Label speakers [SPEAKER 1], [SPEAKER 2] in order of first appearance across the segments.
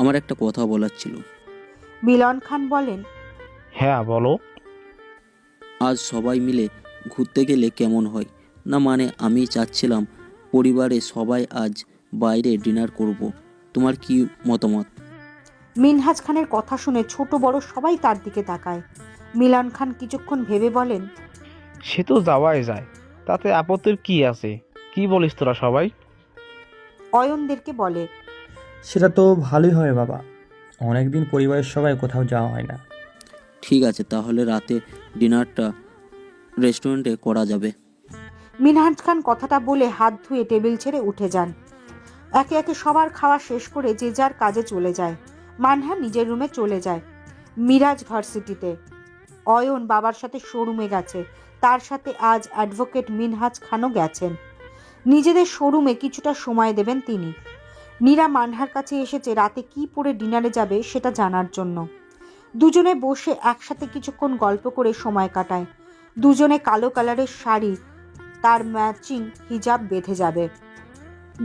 [SPEAKER 1] আমার একটা কথা বলার ছিল।
[SPEAKER 2] মিলন খান বলেন,
[SPEAKER 3] হ্যাঁ বলো।
[SPEAKER 1] আজ সবাই মিলে ঘুরতে গেলে কেমন হয়? না মানে আমি চাচ্ছিলাম পরিবারে সবাই আজ বাইরে ডিনার করব। তোমার কি মতামত?
[SPEAKER 2] মিনহাজ খানের কথা শুনে ছোট বড় সবাই তার দিকে তাকায়। মিলন খান কিছুক্ষণ ভেবে বলেন,
[SPEAKER 3] সে তো যাওয়াই যায়, তাতে আপত্তির কি আছে? কি বলিস তোরা সবাই?
[SPEAKER 2] অয়নদেরকে বলে,
[SPEAKER 4] সেটা তো ভালোই হয় বাবা, অনেকদিন পরিবারের সবাই কোথাও যাওয়া হয় না।
[SPEAKER 1] ঠিক আছে, তাহলে রাতে ডিনারটা রেস্টুরেন্টে করা যাবে।
[SPEAKER 2] মিনহাজ খান কথাটা বলে হাত ধুয়ে টেবিল ছেড়ে উঠে যান। একে একে সবার খাওয়া শেষ করে যে যার কাজে চলে যায়। মানহা নিজের রুমে চলে যায়। মিরাজ ভার্সিটিতে। অয়ন বাবার সাথে শোরুমে গেছে। তার সাথে আজ অ্যাডভোকেট মিনহাজ খানও গেছেন। নিজেদের শোরুমে কিছুটা সময় দেবেন তিনি। নীরা মানহার কাছে এসেছে রাতে কি পরে ডিনারে যাবে সেটা জানার জন্য। দুজনে বসে একসাথে কিছুক্ষণ গল্প করে সময় কাটায়। দুজনে কালো কালারের শাড়ি, তার ম্যাচিং হিজাব বেঁধে যাবে।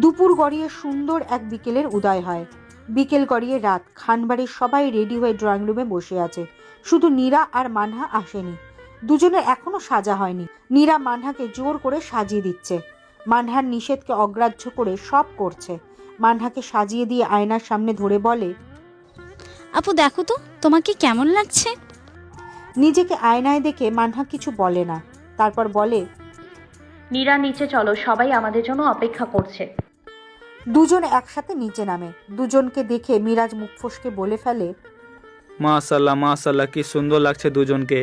[SPEAKER 2] দুপুর গড়িয়ে সুন্দর এক বিকেলের উদয় হয়। বিকেল গড়িয়ে রাত। খানবাড়ির সবাই রেডি হয়ে ড্রয়িং রুমে বসে আছে। শুধু নীরা আর মানহা আসেনি। দুজনের এখনো সাজা হয়নি। নীরা মানহাকে জোর করে সাজিয়ে দিচ্ছে। মানহার নিষেধকে অগ্রাহ্য করে সব করছে। মানহাকে সাজিয়ে দিয়ে আয়নার সামনে ধরে বলে,
[SPEAKER 5] আপু দেখো তো তোমাকে কেমন লাগছে।
[SPEAKER 2] নিজেকে আয়নায় দেখে মানহা কিছু বলে না। তারপর বলে,
[SPEAKER 6] নীরা নিচে চলো, সবাই আমাদের জন্য অপেক্ষা করছে।
[SPEAKER 2] দুজন একসাথে নিচে নামে। দুজনকে দেখে মিরাজ মুখ ফসকে বলে ফেলে,
[SPEAKER 7] মাশাল্লাহ মাশাল্লাহ, কি সুন্দর লাগছে দুজনকে।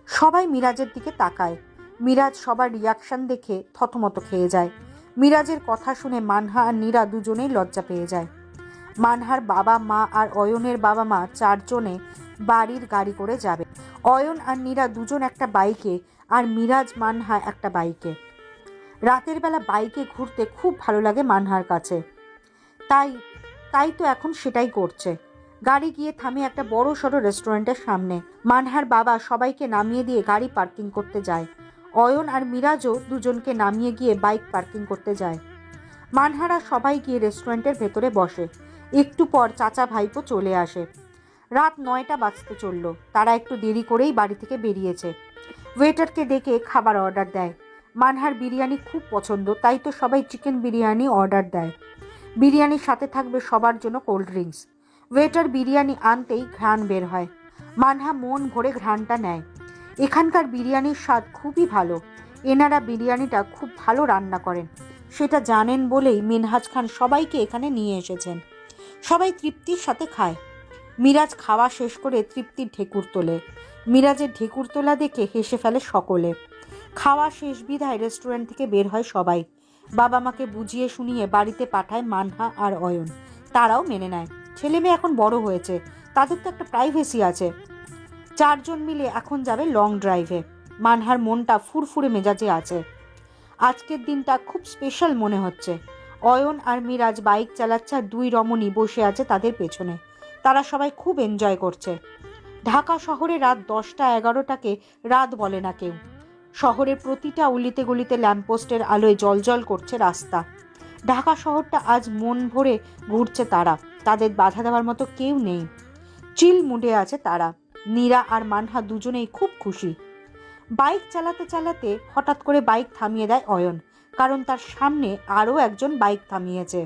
[SPEAKER 2] সবাই মিরাজের দিকে তাকায়। মিরাজ সবার রিয়াকশন দেখে থতমত খেয়ে যায়। মিরাজের কথা শুনে মানহা আর নীরা দুজনেই লজ্জা পেয়ে যায়। মানহার বাবা মা আর অয়নের বাবা মা চারজনে বাড়ির গাড়ি করে যাবে। অয়ন আর নীরা দুজন একটা বাইকে আর মিরাজ মানহা একটা বাইকে। রাতের বেলা বাইকে ঘুরতে খুব ভালো লাগে মানহার কাছে। তাই তাই তো এখন সেটাই করছে। গাড়ি গিয়ে থামে একটা বড় সড়ো রেস্টুরেন্টের সামনে। মানহার বাবা সবাইকে নামিয়ে দিয়ে গাড়ি পার্কিং করতে যায়। অয়ন আর মিরাজও দুজনকে নামিয়ে গিয়ে বাইক পার্কিং করতে যায়। মানহারা সবাই গিয়ে রেস্টুরেন্টের ভেতরে বসে। একটু পর চাচা ভাইপো চলে আসে। রাত 9টা বাজতে চলল। তারা একটু দেরি করেই বাড়ি থেকে বেরিয়েছে। ওয়েটারকে ডেকে খাবার অর্ডার দেয়। মানহার বিরিয়ানি খুব পছন্দ, তাই তো সবাই চিকেন বিরিয়ানি অর্ডার দেয়। বিরিয়ানির সাথে থাকবে সবার জন্য কোল্ড ড্রিঙ্কস। ওয়েটার বিরিয়ানি আনতেই ঘ্রাণ বের হয়। মানহা মন ভরে ঘ্রাণটা নেয়। এখানকার বিরিয়ানির স্বাদ খুবই ভালো। এনারা বিরিয়ানিটা খুব ভালো রান্না করেন, সেটা জানেন বলেই মিনহাজ খান সবাইকে এখানে নিয়ে এসেছেন। সবাই তৃপ্তির সাথে খায়। মিরাজ খাওয়া শেষ করে তৃপ্তির ঢেকুর তোলে। মিরাজের ঢেকুর তোলা দেখে হেসে ফেলে সকলে। খাওয়া শেষ বিধায় রেস্টুরেন্ট থেকে বের হয় সবাই। বাবা মাকে বুঝিয়ে শুনিয়ে বাড়িতে পাঠায় মানহা আর অয়ন। তারাও মেনে নেয়। ছেলে মেয়ে এখন বড় হয়েছে, তাদের তো একটা প্রাইভেসি আছে। চারজন মিলে এখন যাবে লং ড্রাইভে। মানহার মনটা ফুরফুরে মেজাজে আছে। আজকের দিনটা খুব স্পেশাল মনে হচ্ছে। অয়ন আর মিরাজ বাইক চালাচ্ছে আর দুই রমণী বসে আছে তাদের পেছনে। তারা সবাই খুব এনজয় করছে। ঢাকা শহরে রাত 10টা 11টাকে রাত বলে না কেউ। শহরের প্রতিটা অলিতে গলিতে ল্যাম্পপোস্টের আলোয় জ্বলজ্বল করছে রাস্তা। ঢাকা শহরটা আজ মন ভরে ঘুরছে তারা। তাদের বাধা দেওয়ার মতো কেউ নেই। চিল মুডে আছে তারা। নীরা আর মানহা দুজনেই খুব খুশি। বাইক চালাতে চালাতে হঠাৎ করে বাইক থামিয়ে দেয় অয়ন, কারণ তার সামনে আরও একজন বাইক থামিয়েছে।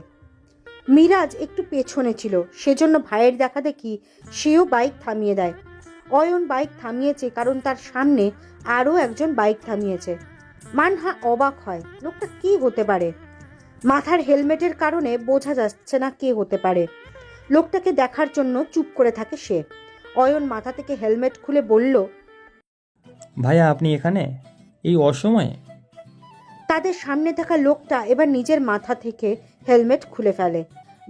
[SPEAKER 2] মিরাজ একটু পেছনে ছিল, সেজন্য ভাইয়ের দেখা দেখি সেও বাইক থামিয়ে দেয়। অয়ন বাইক থামিয়েছে কারণ তার সামনে আরও একজন বাইক থামিয়েছে। মানহা অবাক হয়, লোকটা কি হতে পারে। মাথার হেলমেটের কারণে বোঝা যাচ্ছে না কে হতে পারে। লোকটাকে দেখার জন্য চুপ করে থাকে সে। অয়ন মাথা থেকে হেলমেট খুলে বলল,
[SPEAKER 4] ভাইয়া আপনি এখানে এই অসময়ে?
[SPEAKER 2] তাদের সামনে থাকা লোকটা এবার নিজের মাথা থেকে হেলমেট খুলে ফেলে।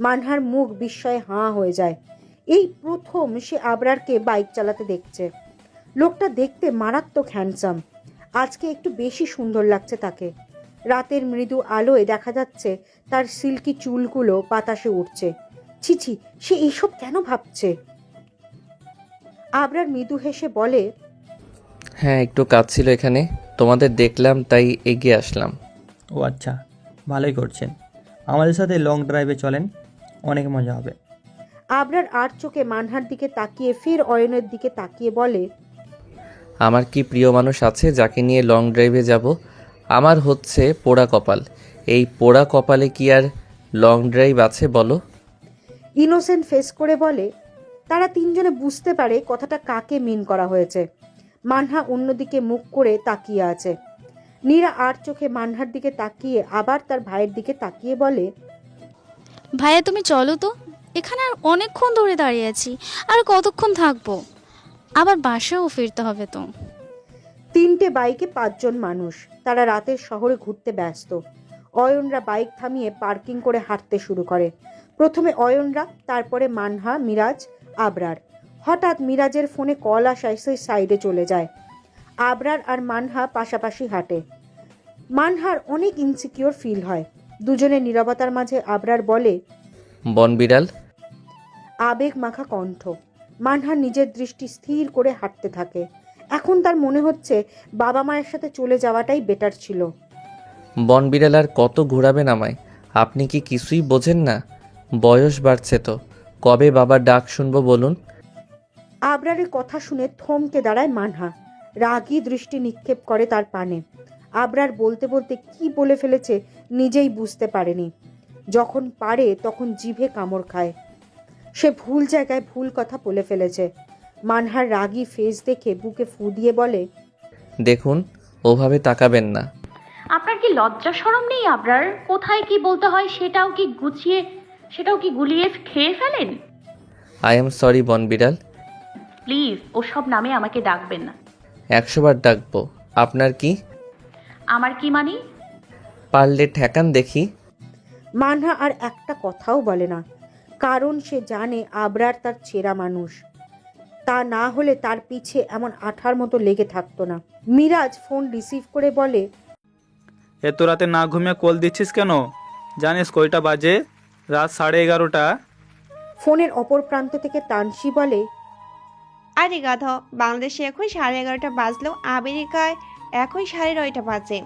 [SPEAKER 2] মানহার মুখ বিস্ময়ে হাঁ হয়ে যায়। এই প্রথম সে আবরারকে বাইক চালাতে দেখছে। লোকটা দেখতে মারাত্মক হ্যান্ডসাম। আজকে একটু বেশি সুন্দর লাগছে তাকে। রাতের মৃদু আলোয় দেখা যাচ্ছে তার সিল্কি চুলগুলো বাতাসে উঠছে। ছিছি, সে এইসব কেন ভাবছে? আবরার মৃদু হেসে বলে,
[SPEAKER 8] হ্যাঁ একটু কাজ ছিল এখানে, তোমাদের দেখলাম তাই এগিয়ে আসলাম।
[SPEAKER 4] ও আচ্ছা, ভালোই করছেন। আমাদের সাথে লং ড্রাইভে চলেন, অনেক মজা হবে।
[SPEAKER 2] আবরার আর চোখে মানহার দিকে তাকিয়ে ফের অয়নের দিকে তাকিয়ে বলে,
[SPEAKER 8] আমার কি প্রিয় মানুষ আছে যাকে নিয়ে লং ড্রাইভে যাব? আমার হচ্ছে পোড়া কপাল। এই পোড়া কপালে কি আর লং ড্রাইভ আছে বলো?
[SPEAKER 2] ইনোসেন্ট ফেস করে বলে। তারা তিনজনে বুঝতে পারে কথাটা কাকে মিন করা হয়েছে। মানহা অন্যদিকে মুখ করে তাকিয়ে আছে। নীরা আর চোখে মানহার দিকে তাকিয়ে আবার তার ভাইয়ের দিকে তাকিয়ে বলে,
[SPEAKER 5] ভাইয়া তুমি চলো তো, এখানে আর অনেকক্ষণ ধরে দাঁড়িয়ে আছি, আর কতক্ষণ থাকবো? আবার বাসাও ফিরতে হবে তো।
[SPEAKER 2] তিনটে বাইকে 5 জন মানুষ। তারা রাতের শহরে ঘুরতে ব্যস্ত। অয়নরা বাইক থামিয়ে পার্কিং করে হাঁটতে শুরু করে। প্রথমে অয়নরা, তারপরে মানহা, মিরাজ, আবরার। হঠাৎ মিরাজের ফোনে কল আসায় সে সাইডে চলে যায়। আবরার আর মানহা পাশাপাশি হাঁটে। মানহার অনেক ইনসিকিউর ফিল হয়। দুজনের নীরবতার মাঝে আবরার বলে,
[SPEAKER 8] বনবিড়াল।
[SPEAKER 2] আবেগ মাখা কণ্ঠ। মানহা নিজের দৃষ্টি স্থির করে হাঁটতে থাকে। এখন তার মনে হচ্ছে বাবা মায়ের সাথে চলে যাওয়াটাই বেটার ছিল।
[SPEAKER 8] বনবিড়াল আর কত ঘোরাবেন আমায়? আপনি কি কিছুই বোঝেন না? বয়স বাড়ছে তো, কবে বাবার ডাক শুনবো বলুন?
[SPEAKER 2] আবরারের কথা শুনে থমকে দাঁড়ায় মানহা। রাগী দৃষ্টি নিক্ষেপ করে তার পানে। আবরার বলতে বলতে কি বলে ফেলেছে নিজেই বুঝতে পারেনি। যখন পারে তখন জিভে কামড় খায়। সে ভুল জায়গায় ভুল কথা বলে ফেলেছে। মানহার রাগী ফেস দেখে বুকে ফু দিয়ে বলে,
[SPEAKER 8] দেখুন, ওভাবে তাকাবেন না।
[SPEAKER 6] আপনার কি লজ্জা শরম নেই আবরার? কোথায় কি বলতে হয় সেটাও কি গুলিয়ে খেয়ে ফেলেন?
[SPEAKER 8] আই এম সরি বনবিড়াল।
[SPEAKER 6] প্লিজ ওসব নামে আমাকে ডাকবেন না।
[SPEAKER 8] 100 বার ডাকবো। আপনার কি?
[SPEAKER 6] আমার কি মানি?
[SPEAKER 8] পারলে ঠেকান দেখি।
[SPEAKER 2] মানহা আর একটা কথাও বলে না, কারণ সে জানে আবরার তার চেরা মানুষ। তা না হলে তার পিছে এমন আঠার মতো লেগে থাকতো না। মিরাজ ফোন রিসিভ করে বলে,
[SPEAKER 7] এত রাতে না ঘুমিয়ে কল দিচ্ছিস কেন? জানিস কয়টা বাজে? রাত 11:30।
[SPEAKER 2] ফোনের অপর প্রান্ত থেকে তানসি বলে,
[SPEAKER 9] আরে গাধা, বাংলাদেশে এখন 11:30 বাজলেও আমেরিকায় এখন 9:30 বাজে।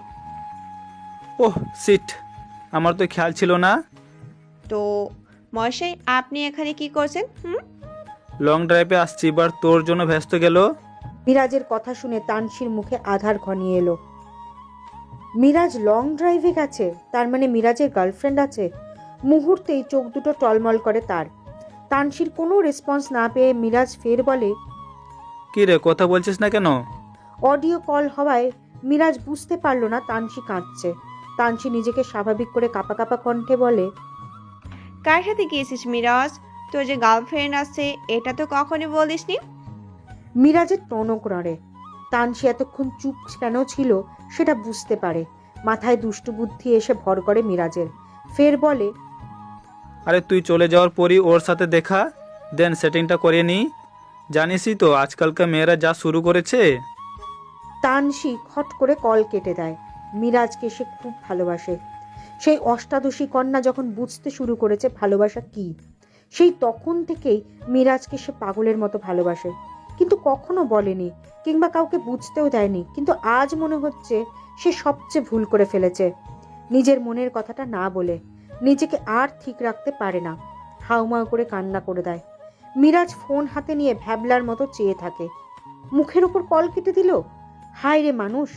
[SPEAKER 7] ওহ সিট, আমার তো খেয়াল ছিল না।
[SPEAKER 9] তো মশাই, আপনি এখানে কি করছেন?
[SPEAKER 7] লং ড্রাইভে আসছি, এবার তোর জন্য ব্যস্ত গেল।
[SPEAKER 2] মিরাজের কথা শুনে তানসির মুখে আধার ঘনিয়ে এলো। মিরাজ লং ড্রাইভে গেছে? তার মানে মিরাজের গার্লফ্রেন্ড আছে? মুহূর্তেই চোখ দুটো টলমল করে তার। তানসির কোনো রেসপন্স না পেয়ে মিরাজ ফের বলে,
[SPEAKER 7] কি রে, কথা বলছিস না কেন?
[SPEAKER 2] অডিও কল হওয়ায় মিরাজ বুঝতে পারলো না তানসি কাঁদছে। তানসি নিজেকে স্বাভাবিক করে কাঁপা কাঁপা কণ্ঠে বলে,
[SPEAKER 9] কার সাথে গিয়েছিস মিরাজ? তোর যে গার্লফ্রেন্ড আছে এটা তো কখনই বলিসনি।
[SPEAKER 2] মিরাজের টনক নড়ে। তানসি এতক্ষণ চুপ কেন ছিল সেটা বুঝতে পারে। মাথায় দুষ্টু বুদ্ধি এসে ভর করে মিরাজের। ফের বলে,
[SPEAKER 7] আরে তুই চলে যাওয়ার পরই ওর সাথে দেখা, দেন সেটিংটা করিয়ে নি। জানিসই তো আজকালকার মেয়েরা যা শুরু করেছে।
[SPEAKER 2] তানসি খট করে কল কেটে দেয়। মিরাজকে সে খুব ভালোবাসে। সেই অষ্টাদশী কন্যা যখন বুঝতে শুরু করেছে ভালোবাসা কি, সেই তখন থেকেই মিরাজকে সে পাগলের মতো ভালোবাসে। কিন্তু কখনো বলেনি কিংবা কাউকে বুঝতেও দেয়নি। কিন্তু আজ মনে হচ্ছে সে সবচেয়ে ভুল করে ফেলেছে। নিজের মনের কথাটা না বলে নিজেকে আর ঠিক রাখতে পারে না। হাউমাউ করে কান্না করে দেয়। মিরাজ ফোন হাতে নিয়ে ভ্যাবলার মতো চেয়ে থাকে। মুখের উপর কল কেটে দিল। হায় রে মানুষ,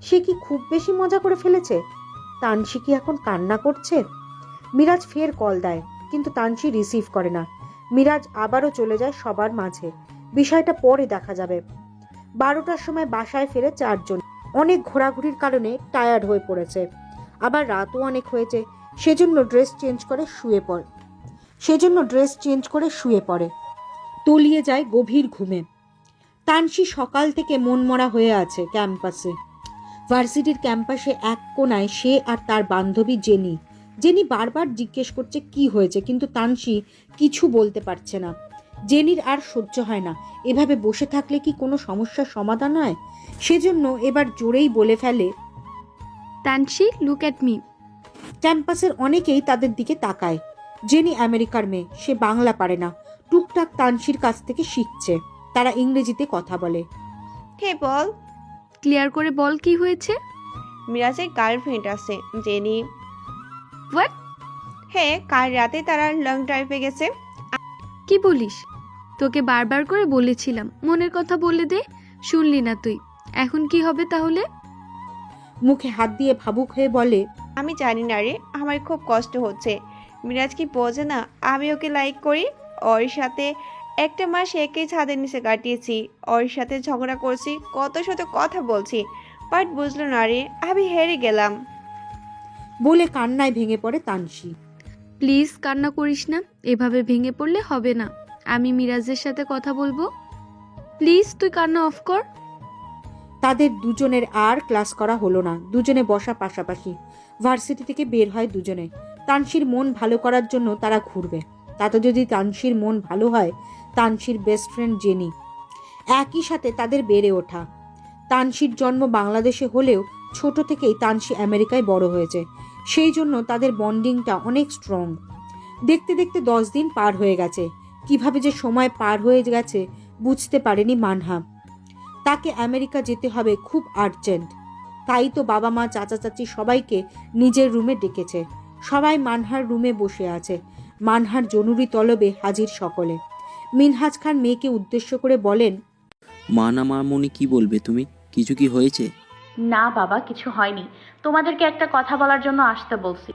[SPEAKER 2] সে কি খুব বেশি মজা করে ফেলেছে? তানসি কি এখন কান্না করছে? মিরাজ ফের কল দেয়, কিন্তু তানসি রিসিভ করে না। মিরাজ আবারও চলে যায় সবার মাঝে। বিষয়টা পরে দেখা যাবে। 12টার সময় বাসায় ফেরে 4 জন। অনেক ঘোরাঘুরির কারণে টায়ার্ড হয়ে পড়েছে। আবার রাতও অনেক হয়েছে। সেজন্য ড্রেস চেঞ্জ করে শুয়ে পড়ে। তলিয়ে যায় গভীর ঘুমে। তানসি সকাল থেকে মনমরা হয়ে আছে ক্যাম্পাসে। ভার্সিটির ক্যাম্পাসে এক কোনায় সে আর তার বান্ধবী জেনি বারবার জিজ্ঞেস করছে কি হয়েছে, কিন্তু তানসি কিছু বলতে পারছে না। জেনির আর সহ্য হয় না এভাবে বসে থাকলে কি কোনো সমস্যার সমাধান হয়। সেজন্য এবার জোরেই বলে ফেলে,
[SPEAKER 10] তানসি, লুক অ্যাট মি।
[SPEAKER 2] ক্যাম্পাসের অনেকেই তাদের দিকে তাকায়। জেনি আমেরিকার মেয়ে, সে বাংলা পারে না। টুকটাক তানসির কাছ থেকে শিখছে। তারা ইংরেজিতে কথা বলে।
[SPEAKER 9] হে বল।
[SPEAKER 10] ক্লিয়ার করে বল কি হয়েছে।
[SPEAKER 9] মিরাজের গার্লফ্রেন্ড আছে জেনি।
[SPEAKER 10] হোয়াট?
[SPEAKER 9] হ্যাঁ, কাল রাতে তারা লং ড্রাইভে গেছে।
[SPEAKER 10] কি বলিস? তোকে বারবার করে বলেছিলাম মনের কথা বলে দে, শুনলি না তুই। এখন কি হবে তাহলে?
[SPEAKER 2] মুখে হাত দিয়ে ভাবুক হয়ে বলে,
[SPEAKER 9] আমি জানি না রে, আমার খুব কষ্ট হচ্ছে। মিরাজ কি বোঝে না আমি ওকে লাইক করি? ওর সাথে একটা মাস একই ছাদের নিচে কাটিয়েছি, ওর সাথে ঝগড়া করছি, কত শত কথা বলছি, বাট বুঝলো না রে, আমি হেরে গেলাম।
[SPEAKER 2] বলে কান্নায় ভেঙে পড়ে তানসী।
[SPEAKER 10] প্লিজ কান্না করিস না, এভাবে ভেঙে পড়লে হবে না। আমি মিরাজের সাথে কথা বলবো। প্লিজ তুই কান্না অফ কর।
[SPEAKER 2] তাদের দুজনের আর ক্লাস করা হলো না, দুজনে বসা পাশাপাশি। ভার্সিটি থেকে বের হয় দুজনে। তানসীর মন ভালো করার জন্য তারা ঘুরবে। তাতে যদি তানসীর মন ভালো হয়, তানসীর বেস্ট ফ্রেন্ড জেনি। একই সাথে তাদের বেড়ে ওঠা। তানসীর জন্ম বাংলাদেশে হলেও ছোট থেকেই তানসী আমেরিকায় বড় হয়েছে, সেই জন্য তাদের বন্ডিংটা অনেক স্ট্রং। দেখতে দেখতে 10 দিন পার হয়ে গেছে। কিভাবে যে সময় পার হয়ে গেছে বুঝতে পারেনি মানহা। তাকে আমেরিকা যেতে হবে খুব আর্জেন্ট। তাই তো বাবা মা চাচা চাচি সবাইকে নিজের রুমে ডেকেছে। সবাই মানহার রুমে বসে আছে। মানহার জরুরি তলবে হাজির সকলে। মিনহাজ খান মেয়েকে উদ্দেশ্য করে বলেন,
[SPEAKER 1] মা না মামুনি কি বলবে তুমি? কিছু কি হয়েছে?
[SPEAKER 6] না বাবা, কিছু হয়নি। তোমাদেরকে একটা কথা বলার জন্য আসতে বলছি।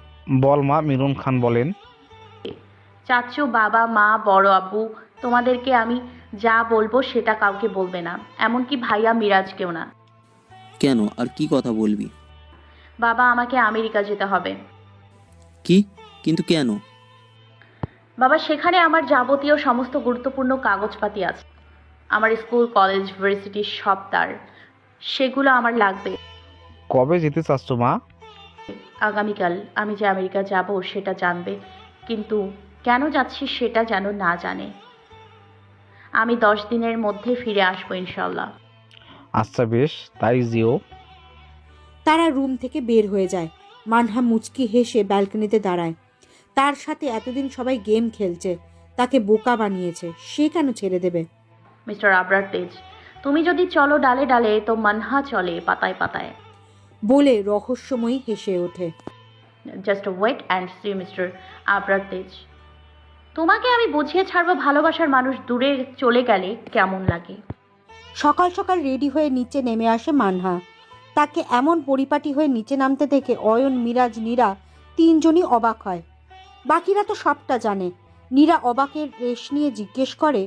[SPEAKER 3] বল মা। মিলন খান বলেন।
[SPEAKER 6] চাচু, বাবা, মা, বড় আব্বু, তোমাদেরকে আমি যা বলবো সেটা কাউকে বলবে না, এমনকি ভাইয়া মিরাজকেও না।
[SPEAKER 1] কেন, আর কি কথা বলবি?
[SPEAKER 6] বাবা, আমাকে আমেরিকা যেতে হবে।
[SPEAKER 1] কি? কিন্তু কেন?
[SPEAKER 6] বাবা, সেখানে আমার যাবতীয় সমস্ত গুরুত্বপূর্ণ কাগজপাতি আছে। আমার স্কুল, কলেজ, ভার্সিটি সব তার। সেগুলো আমার লাগবে।
[SPEAKER 3] কবে যেতে চাচ্ছ মা?
[SPEAKER 6] আগামীকাল আমি যে আমেরিকা যাব সেটা জানবে, কিন্তু কেন যাচ্ছি সেটা যেন না জানে। আমি 10 দিনের মধ্যে ফিরে আসবো ইনশাল্লাহ।
[SPEAKER 3] আচ্ছা বেশ, তাই যেও।
[SPEAKER 2] তারা রুম থেকে বের হয়ে যায়। মানহা মুচকি হেসে ব্যালকনিতে দাঁড়ায়। তার সাথে এতদিন সবাই গেম খেলছে, তাকে বোকা বানিয়েছে, সে কেন ছেড়ে দেবে?
[SPEAKER 6] মিস্টার আবরার তেজ, তুমি যদি চলো ডালে ডালে, তো মানহা চলে পাতায় পাতায়।
[SPEAKER 2] বলে রহস্যময়ী হেসে ওঠে।
[SPEAKER 6] Just wait and see mister Abrar Tej. তোমাকে আমি বুঝিয়ে ছাড়বো ভালোবাসার মানুষ দূরে চলে গেলে কেমন লাগে।
[SPEAKER 2] সকাল সকাল রেডি হয়ে নিচে নেমে আসে মানহা। তাকে এমন পরিপাটি হয়ে নিচে নামতে দেখে অয়ন, মিরাজ, নীরা তিনজনই অবাক হয়। বাকিরা তো সবটা জানে। নীরা অবাকের রেশ নিয়ে জিজ্ঞেস করে,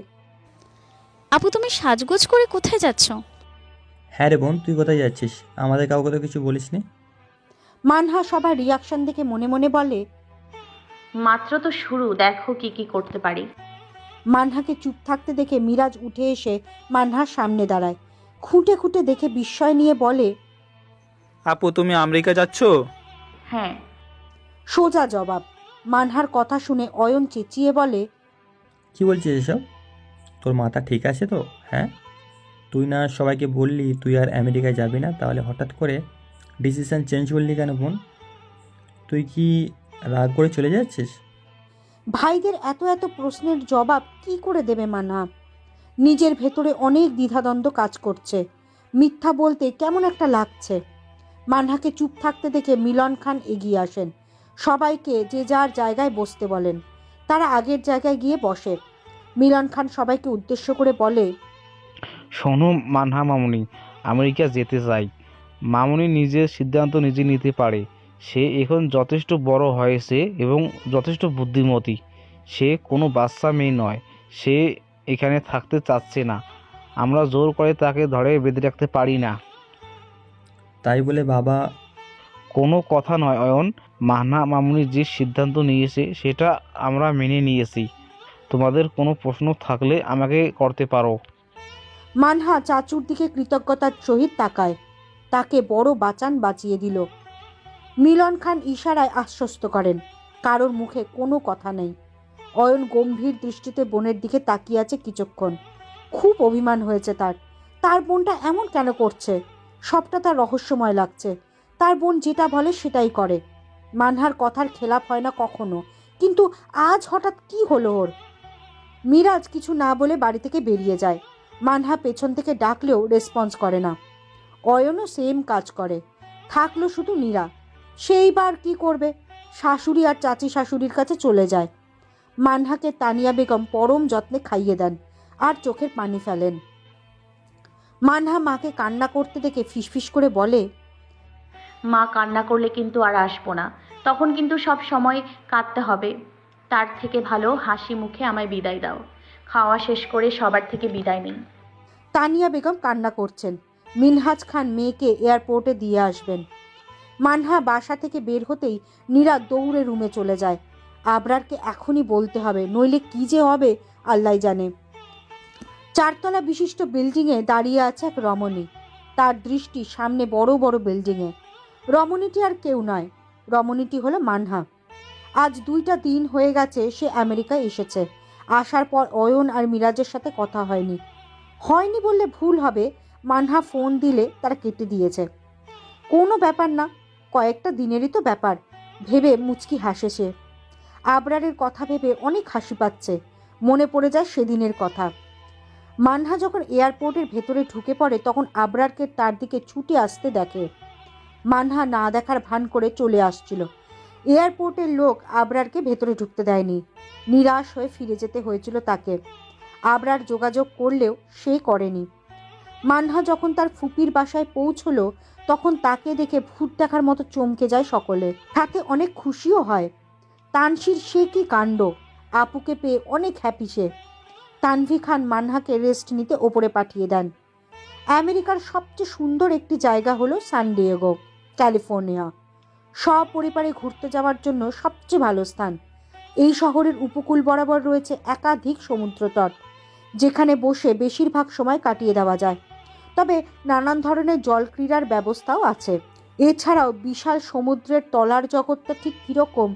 [SPEAKER 5] আপু তুমি সাজগোজ করে কোথায় যাচ্ছ?
[SPEAKER 4] হ্যাঁ রে বোন, তুই কোথায় যাচ্ছিস? আমাদের কাউকে তো কিছু বলিসনি।
[SPEAKER 2] মানহা সবার রিয়াকশন দেখে মনে মনে বলে,
[SPEAKER 6] মাত্র তো শুরু, দেখো কি কি করতে পারি।
[SPEAKER 2] মানহাকে চুপ থাকতে দেখে মিরাজ উঠে এসে মানহার সামনে দাঁড়ায়। খুঁটে খুঁটে দেখে বিস্ময় নিয়ে বলে,
[SPEAKER 7] আপু তুমি আমেরিকা যাচ্ছ?
[SPEAKER 6] হ্যাঁ।
[SPEAKER 2] সোজা জবাব। মানহার কথা শুনে অয়ন চেঁচিয়ে বলে,
[SPEAKER 4] কি বলছিস এসব? তোর মাথা ঠিক আছে তো? হ্যাঁ, তুই না সবাইকে বললি তুই আর আমেরিকায় যাবি না, তাহলে হঠাৎ করে ডিসিশন চেঞ্জ করলি কেন বোন? তুই কি রাগ করে চলে যাচ্ছিস?
[SPEAKER 2] ভাইদের এত এত প্রশ্নের জবাব কি করে দেবে মানহা? নিজের ভেতরে অনেক দ্বিধাদ্বন্দ্ব কাজ করছে। মিথ্যা বলতে কেমন একটা লাগছে। মানহাকে চুপ থাকতে দেখে মিলন খান এগিয়ে আসেন। সবাইকে যে যার জায়গায় বসতে বলেন। তারা আগের জায়গায় গিয়ে বসে। মিলন খান সবাইকে উদ্দেশ্য করে বলে,
[SPEAKER 3] শোনো মানহা মামুনি, আমেরিকা যেতে চাই। মামুনি নিজের সিদ্ধান্ত নিজে নিতে পারে। সে এখন যথেষ্ট বড় হয়েছে এবং যথেষ্ট বুদ্ধিমতী। সে কোনো বাচ্চা মেয়ে নয়। সে এখানে থাকতে চাচ্ছে না। আমরা জোর করে তাকে ধরে বেঁধে রাখতে পারি না।
[SPEAKER 4] তাই বলে বাবা?
[SPEAKER 3] কোনো কথা নয় অয়ন। মানহা মামুনি যে সিদ্ধান্ত নিয়েছে সেটা আমরা মেনে নিয়েছি। তোমাদের কোনো প্রশ্ন থাকলে আমাকে করতে পারো।
[SPEAKER 2] মানহা চাচুর দিকে কৃতজ্ঞতার সহিত তাকায়। তাকে বড় বাঁচান বাঁচিয়ে দিল। মিলন খান ইশারায় আশ্বস্ত করেন। কারোর মুখে কোনো কথা নেই। অয়ন গম্ভীর দৃষ্টিতে বোনের দিকে তাকিয়ে আছে কিছুক্ষণ। খুব অভিমান হয়েছে তার। তার বোনটা এমন কেন করছে? সবটা তার রহস্যময় লাগছে। তার বোন যেটা বলে সেটাই করে। মানহার কথার খেলাপ হয় না কখনো, কিন্তু আজ হঠাৎ কি হলো ওর? মিরাজ কিছু না বলে বাড়ি থেকে বেরিয়ে যায়। মানহা পেছন থেকে ডাকলেও রেসপন্স করে না। অয়নও সেম কাজ করে। থাকলো শুধু নীরা। সেইবার কি করবে? শাশুড়ি আর চাচি শাশুড়ির কাছে চলে যায়। মানহাকে তানিয়া বেগম পরম যত্নে খাইয়ে দেন আর চোখের পানি ফেলেন। মানহা মাকে কান্না করতে দেখে ফিসফিস করে বলে,
[SPEAKER 6] মা কান্না করলে কিন্তু আর আসবো না, তখন কিন্তু সব সময় কাঁদতে হবে। তার থেকে ভালো হাসি মুখে আমায় বিদায় দাও। খাওয়া শেষ করে সবার থেকে বিদায় নিই।
[SPEAKER 2] তানিয়া বেগম কান্না করছেন। মিনহাজ খান মেয়েকে এয়ারপোর্টে দিয়ে আসবেন। মানহা বাসা থেকে বের হতেই নীরা দৌড়ে রুমে চলে যায়। আবরারকে এখনই বলতে হবে, নইলে কি যে হবে আল্লাহ জানে। 4 তলা বিশিষ্ট বিল্ডিংয়ে দাঁড়িয়ে আছে এক রমণী। তার দৃষ্টি সামনে বড় বড় বিল্ডিংয়ে। রমণীটি আর কেউ নয়, রমণীটি হলো মানহা। আজ 2টা দিন হয়ে গেছে সে আমেরিকায় এসেছে। আসার পর অয়ন আর মিরাজের সাথে কথা হয়নি বললে ভুল হবে। মানহা ফোন দিলে তারা কেটে দিয়েছে। কোনো ব্যাপার না, কয়েকটা দিনেরই তো ব্যাপার ভেবে মুচকি হাসে সে। আবরারের কথা ভেবে অনেক হাসি পাচ্ছে। মনে পড়ে যায় সেদিনের কথা। মানহা যখন এয়ারপোর্টের ভেতরে ঢুকে পড়ে তখন আবরারকে তার দিকে ছুটে আসতে দেখে। মানহা না দেখার ভান করে চলে আসছিল। এয়ারপোর্টের লোক আবরারকে ভেতরে ঢুকতে দেয়নি। নিরাশ হয়ে ফিরে যেতে হয়েছিল তাকে। আবরার যোগাযোগ করলেও সে করেনি। মানহা যখন তার ফুপির বাসায় পৌঁছলো তখন তাকে দেখে ভূত দেখার মতো চমকে যায় সকলে, তাতে অনেক খুশিও হয়। তানসির সে কি কাণ্ড, আপুকে পেয়ে অনেক হ্যাপি সে। তানভি খান মানহাকে রেস্ট নিতে ওপরে পাঠিয়ে দেন। আমেরিকার সবচেয়ে সুন্দর একটি জায়গা হলো সান ডিয়েগো, ক্যালিফোর্নিয়া। সপরিবারে ঘুরতে যাওয়ার জন্য সবচেয়ে ভালো স্থান। এই শহরের উপকূল বরাবর রয়েছে একাধিক সমুদ্র তট, যেখানে বসে বেশিরভাগ সময় কাটিয়ে দেওয়া যায়। তবে নানান ধরনের জলক্রীড়ার ব্যবস্থাও আছে। এছাড়াও বিশাল সমুদ্রের তলার জগৎটা ঠিক কীরকম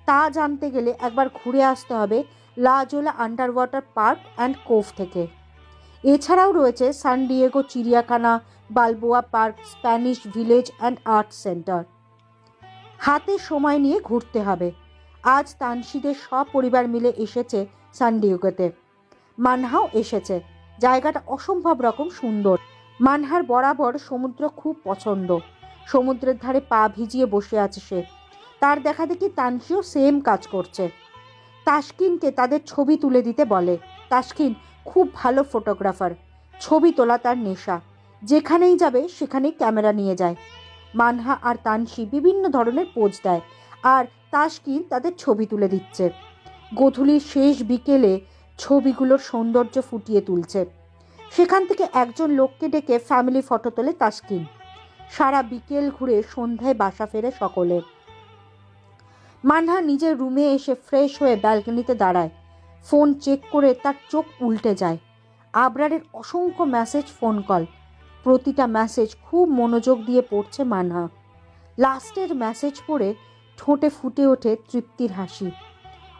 [SPEAKER 2] তা জানতে গেলে একবার ঘুরে আসতে হবে La Jolla underwater park and cove থেকে। এছাড়াও রয়েছে সান ডিয়েগো চিড়িয়াখানা, Balboa Park, Spanish Village and Art Centre. হাতে সময় নিয়ে ঘুরতে হবে। আজ তানসিদের সপরিবার মিলে এসেছে সান ডিয়েগোতে। মানহাও এসেছে। জায়গাটা অসম্ভব রকম সুন্দর। মানহার বরাবর সমুদ্র খুব পছন্দ। সমুদ্রের ধারে পা ভিজিয়ে বসে আছে সে। তার দেখা দেখি তানসিও সেম কাজ করছে। তাসকিনকে তাদের ছবি তুলে দিতে বলে। তাসকিন খুব ভালো ফটোগ্রাফার, ছবি তোলা তার নেশা। যেখানেই যাবে সেখানেই ক্যামেরা নিয়ে যায়। মানহা আর তানসি বিভিন্ন ধরনের পোজ দেয় আর তাসকিন তাদের ছবি তুলে দিচ্ছে। গোধূলির শেষ বিকেলে ছবিগুলোর সৌন্দর্য ফুটিয়ে তুলছে। সেখান থেকে একজন লোককে ডেকে ফ্যামিলি ফটো তোলে তাসকিন। সারা বিকেল ঘুরে সন্ধ্যায় বাসা ফেরে সকলে। মানহা নিজের রুমে এসে ফ্রেশ হয়ে ব্যালকনিতে দাঁড়ায়। ফোন চেক করে তার চোখ উল্টে যায়। আবরারের অসংখ্য মেসেজ, ফোন কল। প্রতিটা মেসেজ খুব মনোযোগ দিয়ে পড়ছে মানহা। লাস্টের মেসেজ পড়ে ঠোঁটে ফুটে ওঠে তৃপ্তির হাসি।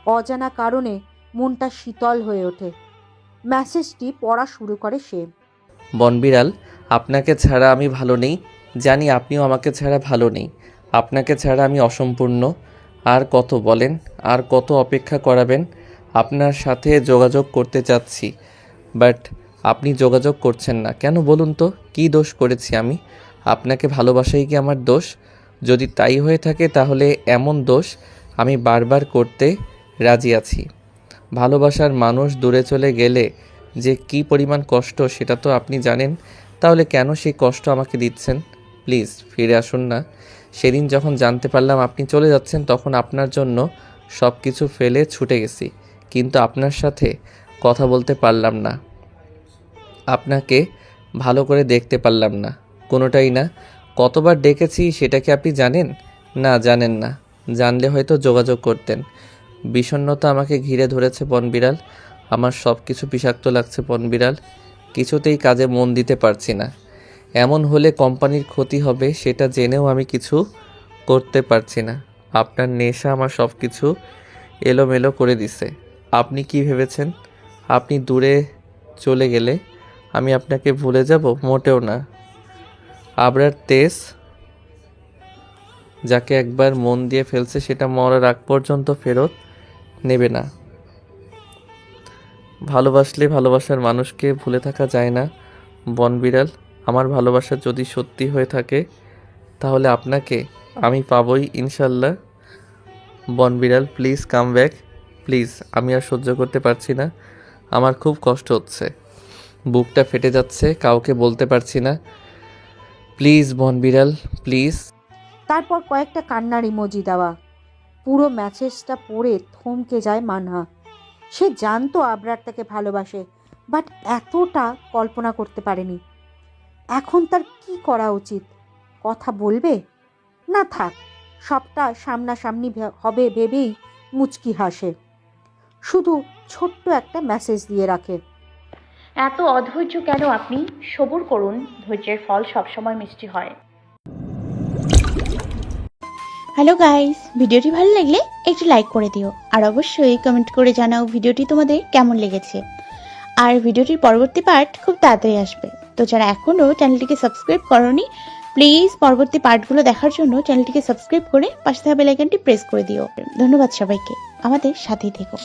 [SPEAKER 2] অজানা কারণে মনটা শীতল হয়ে ওঠে। মেসেজটি পড়া শুরু করে সে।
[SPEAKER 8] বনবিড়াল, আপনাকে ছাড়া আমি ভালো নেই। জানি আপনিও আমাকে ছাড়া ভালো নেই। আপনাকে ছাড়া আমি অসম্পূর্ণ। আর কত বলেন, আর কত অপেক্ষা করাবেন? আপনার সাথে যোগাযোগ করতে চাচ্ছি, বাট আপনি যোগাযোগ করছেন না কেন বলুন তো? কী দোষ করেছি আমি? আপনাকে ভালোবাসাই কি আমার দোষ? যদি তাই হয়ে থাকে তাহলে এমন দোষ আমি বারবার করতে রাজি আছি। ভালোবাসার মানুষ দূরে চলে গেলে যে কী পরিমাণ কষ্ট সেটা তো আপনি জানেন। তাহলে কেন সেই কষ্ট আমাকে দিচ্ছেন? প্লিজ ফিরে আসুন না। সেদিন যখন জানতে পারলাম আপনি চলে যাচ্ছেন তখন আপনার জন্য সব কিছু ফেলে ছুটে গেছি, কিন্তু আপনার সাথে কথা বলতে পারলাম না, আপনাকে ভালো করে দেখতে পারলাম না, কোনোটাই না। কতবার ডেকেছি সেটা কি আপনি জানেন? না, জানেন না। জানলে হয়তো যোগাযোগ করতেন। বিষণ্ণতা আমাকে ঘিরে ধরেছে বনবিড়াল। আমার সব কিছু বিষাক্ত লাগছে বনবিড়াল। কিছুতেই কাজে মন দিতে পারছি না। এমন হলে কোম্পানির ক্ষতি হবে সেটা জেনেও আমি কিছু করতে পারছি না। আপনার নেশা আমার সব কিছু এলোমেলো করে দিছে। আপনি কি ভেবেছেন আপনি দূরে চলে গেলে আমি আপনাকে ভুলে যাব? মোটেও না। আবরার তেজ যাকে একবার মন দিয়ে ফেলছে সেটা মরার আগ পর্যন্ত ফেরত নেবে না। ভালোবাসলে ভালোবাসার মানুষকে ভুলে থাকা যায় না বনবিড়াল। আমার ভালোবাসা যদি সত্যি হয়ে থাকে তাহলে আপনাকে আমি পাবই ইনশাল্লাহ। বনবিড়াল প্লিজ কাম ব্যাক, প্লিজ। আমি আর সহ্য করতে পারছি না, আমার খুব কষ্ট হচ্ছে, বুকটা ফেটে যাচ্ছে, কাউকে বলতে পারছি না। প্লিজ বনবিড়াল প্লিজ।
[SPEAKER 2] তারপর কয়েকটা কান্নার ইমোজি দেওয়া। পুরো মেসেজটা পড়ে থমকে যায় মানহা। সে জানতো আবরার তাকে ভালোবাসে, বাট এতটা কল্পনা করতে পারেনি। এখন তার কি করা উচিত? কথা বলবে না থাক, সবটা সামনাসামনি হবে ভেবেই মুচকি হাসে। শুধু ছোট্ট একটা মেসেজ দিয়ে রাখে।
[SPEAKER 6] এত অধৈর্য কেন আপনি? সবুর করুন, ধৈর্যের ফল সবসময় মিষ্টি হয়।
[SPEAKER 11] হ্যালো গাইস, ভিডিওটি ভালো লাগলে একটু লাইক করে দিও, আর অবশ্যই কমেন্ট করে জানাও ভিডিওটি তোমাদের কেমন লেগেছে। আর ভিডিওটির পরবর্তী পার্ট খুব তাড়াতাড়ি আসবে, তো যারা এখনও চ্যানেলটিকে সাবস্ক্রাইব করোনি প্লিজ পরবর্তী পার্টগুলো দেখার জন্য চ্যানেলটিকে সাবস্ক্রাইব করে পাশে থাকা বেল আইকনটি প্রেস করে দিও। ধন্যবাদ সবাইকে, আমাদের সাথেই থেকো।